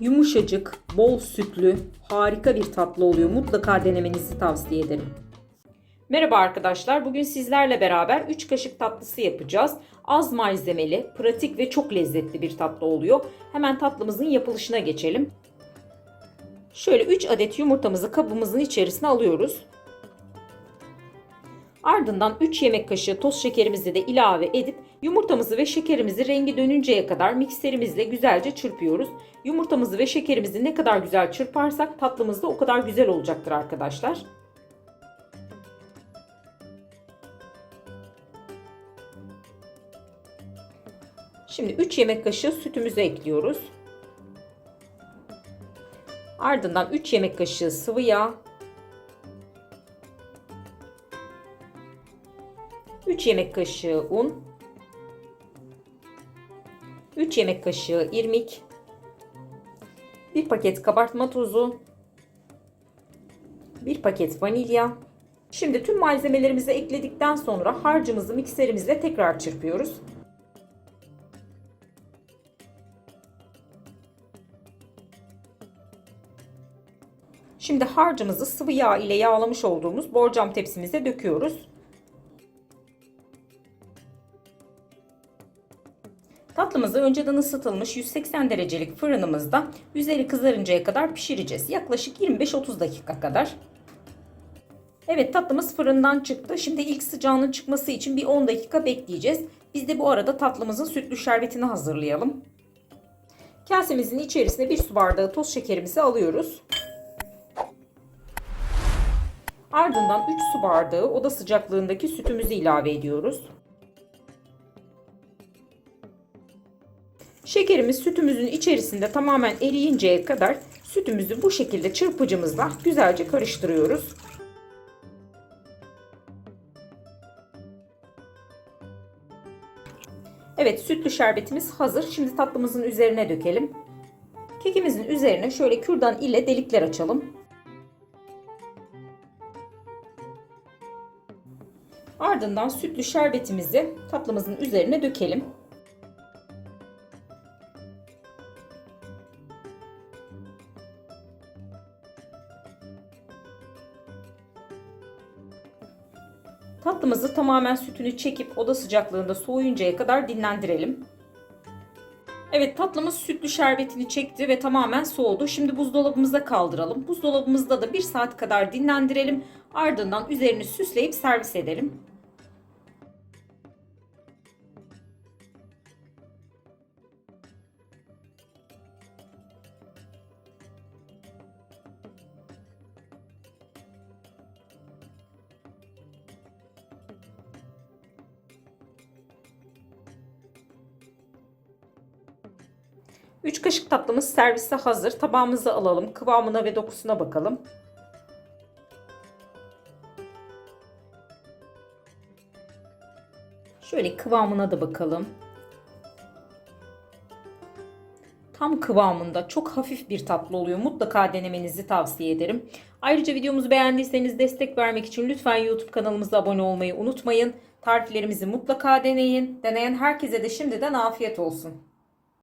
Yumuşacık, bol sütlü, harika bir tatlı oluyor. Mutlaka denemenizi tavsiye ederim. Merhaba arkadaşlar. Bugün sizlerle beraber 3 kaşık tatlısı yapacağız. Az malzemeli, pratik ve çok lezzetli bir tatlı oluyor. Hemen tatlımızın yapılışına geçelim. Şöyle 3 adet yumurtamızı kabımızın içerisine alıyoruz. Ardından 3 yemek kaşığı toz şekerimizi de ilave edip yumurtamızı ve şekerimizi rengi dönünceye kadar mikserimizle güzelce çırpıyoruz. Yumurtamızı ve şekerimizi ne kadar güzel çırparsak tatlımız da o kadar güzel olacaktır arkadaşlar. Şimdi 3 yemek kaşığı sütümüzü ekliyoruz. Ardından 3 yemek kaşığı sıvı yağ, 3 yemek kaşığı un, 3 yemek kaşığı irmik, 1 paket kabartma tozu, 1 paket vanilya. Şimdi tüm malzemelerimizi ekledikten sonra harcımızı mikserimizle tekrar çırpıyoruz. Şimdi harcımızı sıvı yağ ile yağlamış olduğumuz borcam tepsimize döküyoruz. Tatlımızı önceden ısıtılmış 180 derecelik fırınımızda üzeri kızarıncaya kadar pişireceğiz. Yaklaşık 25-30 dakika kadar. Evet, tatlımız fırından çıktı. Şimdi ilk sıcağının çıkması için bir 10 dakika bekleyeceğiz. Biz de bu arada tatlımızın sütlü şerbetini hazırlayalım. Kasemizin içerisine 1 su bardağı toz şekerimizi alıyoruz. Ardından 3 su bardağı oda sıcaklığındaki sütümüzü ilave ediyoruz. Şekerimiz sütümüzün içerisinde tamamen eriyinceye kadar sütümüzü bu şekilde çırpıcımızla güzelce karıştırıyoruz. Evet, sütlü şerbetimiz hazır. Şimdi tatlımızın üzerine dökelim. Kekimizin üzerine şöyle kürdan ile delikler açalım. Ardından sütlü şerbetimizi tatlımızın üzerine dökelim. Tatlımızı tamamen sütünü çekip oda sıcaklığında soğuyuncaya kadar dinlendirelim. Evet, tatlımız sütlü şerbetini çekti ve tamamen soğudu. Şimdi buzdolabımıza kaldıralım. Buzdolabımızda da 1 saat kadar dinlendirelim. Ardından üzerini süsleyip servis edelim. Üç kaşık tatlımız servise hazır. Tabağımıza alalım. Kıvamına ve dokusuna bakalım. Şöyle kıvamına da bakalım. Tam kıvamında, çok hafif bir tatlı oluyor. Mutlaka denemenizi tavsiye ederim. Ayrıca videomuzu beğendiyseniz destek vermek için lütfen YouTube kanalımıza abone olmayı unutmayın. Tariflerimizi mutlaka deneyin. Deneyen herkese de şimdiden afiyet olsun.